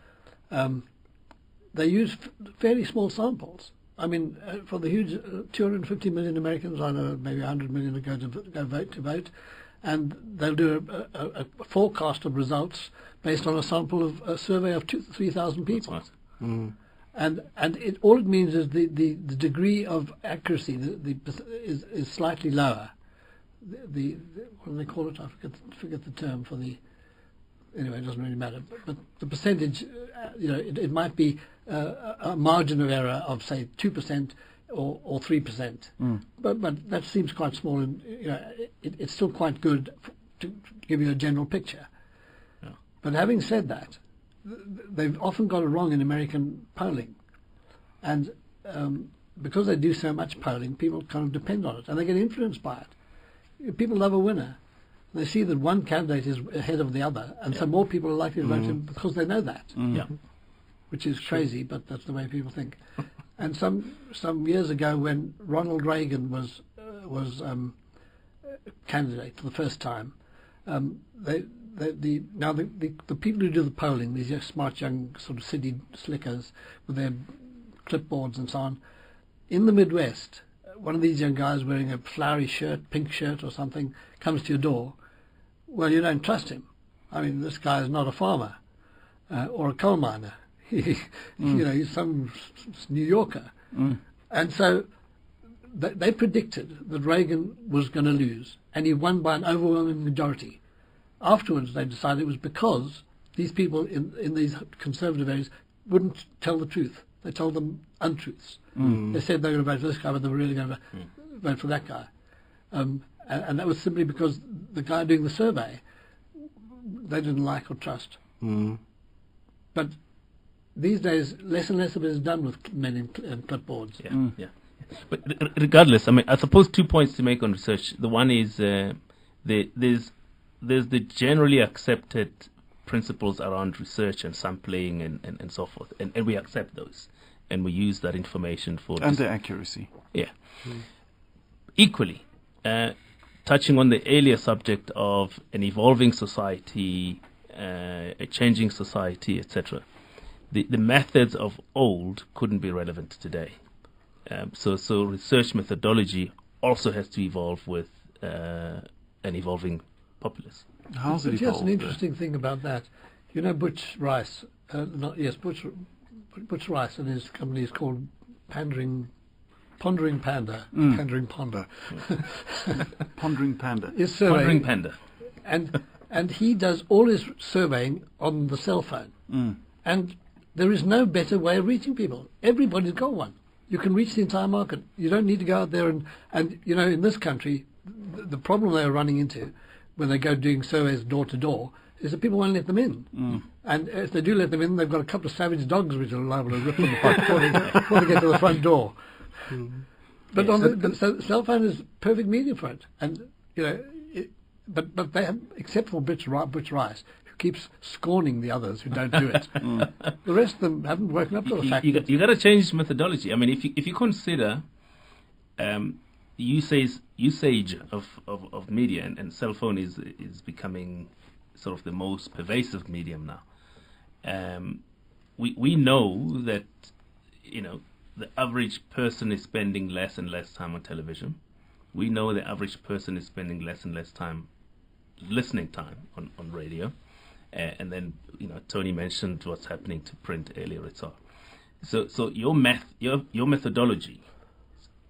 they use fairly small samples. I mean, for the huge 250 million Americans, I know maybe 100 million are going to vote, and they'll do a forecast of results based on a sample of a survey of 3,000 people. And all it means is the degree of accuracy is slightly lower what do they call it? I forget the term for the. Anyway, it doesn't really matter. But the percentage, it might be a margin of error of say 2% or 3%. But that seems quite small, and it's still quite good to give you a general picture. Yeah. But having said that, they've often got it wrong in American polling, and because they do so much polling, people kind of depend on it, and they get influenced by it. People love a winner. They see that one candidate is ahead of the other, and so more people are likely to vote him because they know that. Yeah. Which is crazy, but that's the way people think. And some years ago, when Ronald Reagan was candidate for the first time, the people who do the polling, these smart young sort of city slickers with their clipboards and so on, in the Midwest, one of these young guys wearing a flowery shirt, pink shirt or something, comes to your door. Well, you don't trust him. I mean, this guy is not a farmer or a coal miner. He's some New Yorker. And so they predicted that Reagan was going to lose, and he won by an overwhelming majority. Afterwards, they decided it was because these people in these conservative areas wouldn't tell the truth. They told them untruths. They said they were going to vote for this guy, but they were really going to vote for that guy. And that was simply because the guy doing the survey, they didn't like or trust. But these days, less and less of it is done with men in clipboards. Yeah. But regardless, I mean, I suppose 2 points to make on research. The one is there's the generally accepted principles around research and sampling and so forth, and we accept those, and we use that information for and the accuracy. Yeah. Equally, touching on the earlier subject of an evolving society, a changing society, etc. The methods of old couldn't be relevant today. So research methodology also has to evolve with an evolving populace. How's it evolved? Just an interesting thing about that. You know Butch Rice? Butch Rice, and his company is called Pondering Panda. Pondering Panda. Pondering Panda. Is surveying. Pondering Panda. And he does all his surveying on the cell phone. And there is no better way of reaching people. Everybody's got one. You can reach the entire market. You don't need to go out there and in this country, the problem they're running into when they go doing surveys door to door is that people won't let them in. And if they do let them in, they've got a couple of savage dogs which are liable to rip them apart before they get to the front door. But the cell phone is perfect medium for it. And but they have, except for Butch Rice, who keeps scorning the others who don't do it. The rest of them haven't woken up to the fact. You got to change methodology. I mean, if you consider usage of media, and cell phone is becoming sort of the most pervasive medium now. We know that the average person is spending less and less time on television. We know the average person is spending less and less listening time on radio. And then Tony mentioned what's happening to print earlier. So your methodology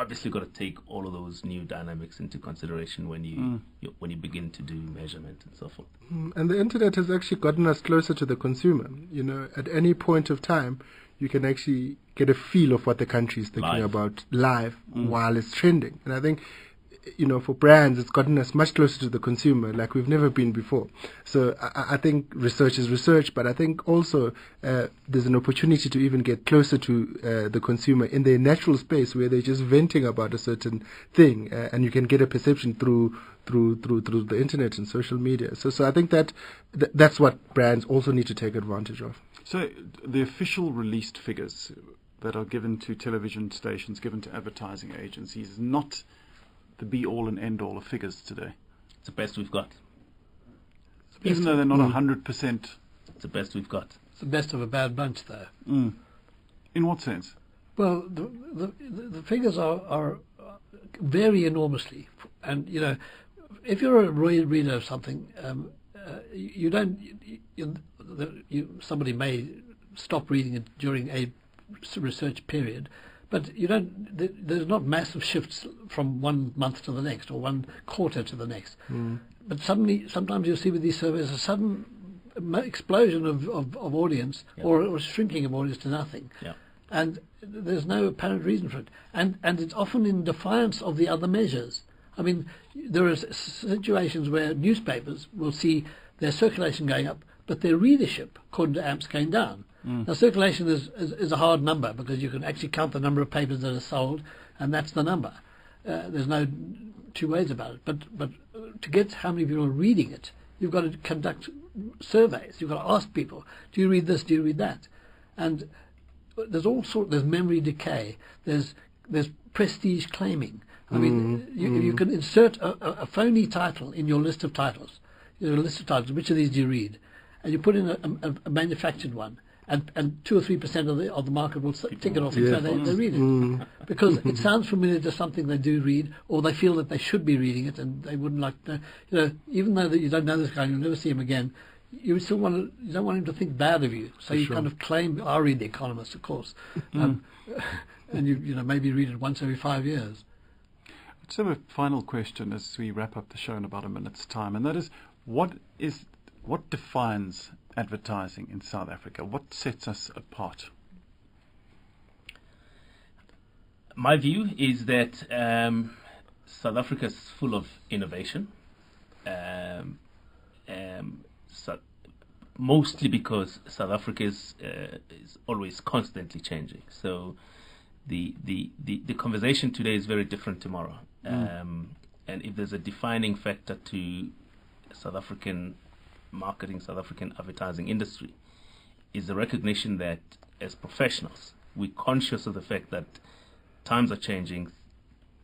obviously got to take all of those new dynamics into consideration when you begin to do measurement and so forth. And the internet has actually gotten us closer to the consumer. At any point of time, you can actually get a feel of what the country is thinking about live while it's trending. And I think, for brands, it's gotten us much closer to the consumer like we've never been before. So I think research is research, but I think also there's an opportunity to even get closer to the consumer in their natural space where they're just venting about a certain thing, and you can get a perception through the internet and social media. So I think that's what brands also need to take advantage of. So the official released figures that are given to television stations, given to advertising agencies, is not the be-all and end-all of figures today. It's the best we've got. Even though they're not 100%. It's the best we've got. It's the best of a bad bunch, though. In what sense? Well, the figures are vary enormously. And, if you're a reader of something, you don't... somebody may stop reading it during a research period, But you don't. There's not massive shifts from one month to the next or one quarter to the next. But sometimes you'll see with these surveys a sudden explosion of audience or shrinking of audience to nothing. And there's no apparent reason for it. And it's often in defiance of the other measures. I mean, there are situations where newspapers will see their circulation going up, but their readership, according to AMPS, going down. Now, circulation is a hard number because you can actually count the number of papers that are sold, and that's the number. There's no two ways about it. But to get how many people are reading it, you've got to conduct surveys. You've got to ask people, do you read this, do you read that? And there's there's memory decay, there's prestige claiming. I mean, you can insert a phony title in your list of titles. You know, a list of titles, which of these do you read? And you put in a manufactured one. And 2 or 3% of the market will tick it off and say they read it. Because it sounds familiar to something they do read, or they feel that they should be reading it, and they wouldn't like to, even though that you don't know this guy, you'll never see him again, you don't want him to think bad of you. So you kind of claim, I read The Economist, of course. And you maybe read it once every 5 years. Let's have a final question as we wrap up the show in about a minute's time, and that is, what defines advertising in South Africa? What sets us apart? My view is that South Africa is full of innovation, mostly because South Africa is always constantly changing. So the conversation today is very different tomorrow. And if there's a defining factor to South African marketing, South African advertising industry, is the recognition that as professionals, we're conscious of the fact that times are changing,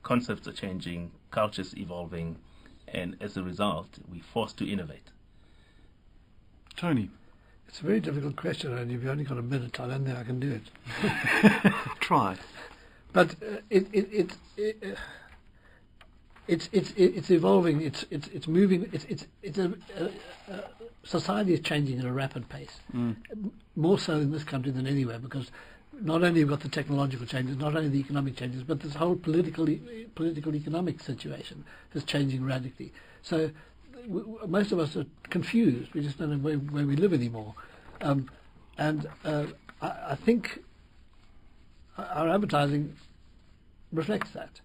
concepts are changing, cultures evolving, and as a result, we're forced to innovate. Tony? It's a very difficult question, and if you've only got a minute, I don't think I can do it. Try. But it's evolving. It's moving. Society is changing at a rapid pace, more so in this country than anywhere, because not only have we got the technological changes, not only the economic changes, but this whole political economic situation is changing radically. So most of us are confused. We just don't know where we live anymore, and I think our advertising reflects that.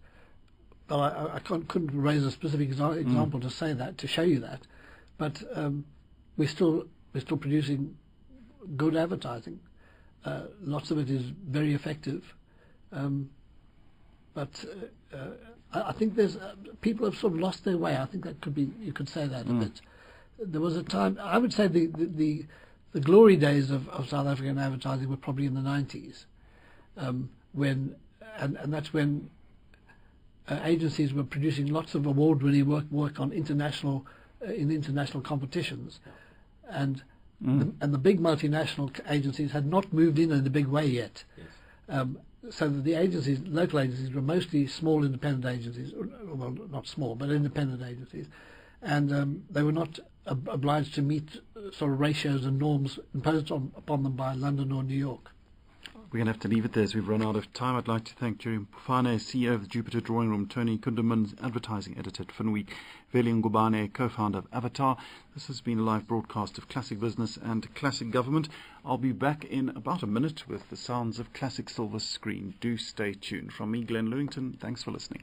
Well, I couldn't raise a specific example to say that, to show you that, but we're still producing good advertising. Lots of it is very effective, but I think there's people have sort of lost their way. I think that could be, you could say that a bit. There was a time, I would say the glory days of South African advertising were probably in the 90s, when that's when agencies were producing lots of award-winning work on international competitions, and the big multinational agencies had not moved in a big way yet. So that the agencies, local agencies, were mostly small independent agencies, well, not small, but independent agencies, and they were not obliged to meet sort of ratios and norms imposed upon them by London or New York. We're going to have to leave it there as we've run out of time. I'd like to thank Jerry Mpufane, CEO of the Jupiter Drawing Room, Tony Konderman, advertising editor at Finweek, Veli Ngubane, co-founder of Avatar. This has been a live broadcast of Classic Business and Classic Government. I'll be back in about a minute with the sounds of Classic Silver Screen. Do stay tuned. From me, Glenn Lewington, thanks for listening.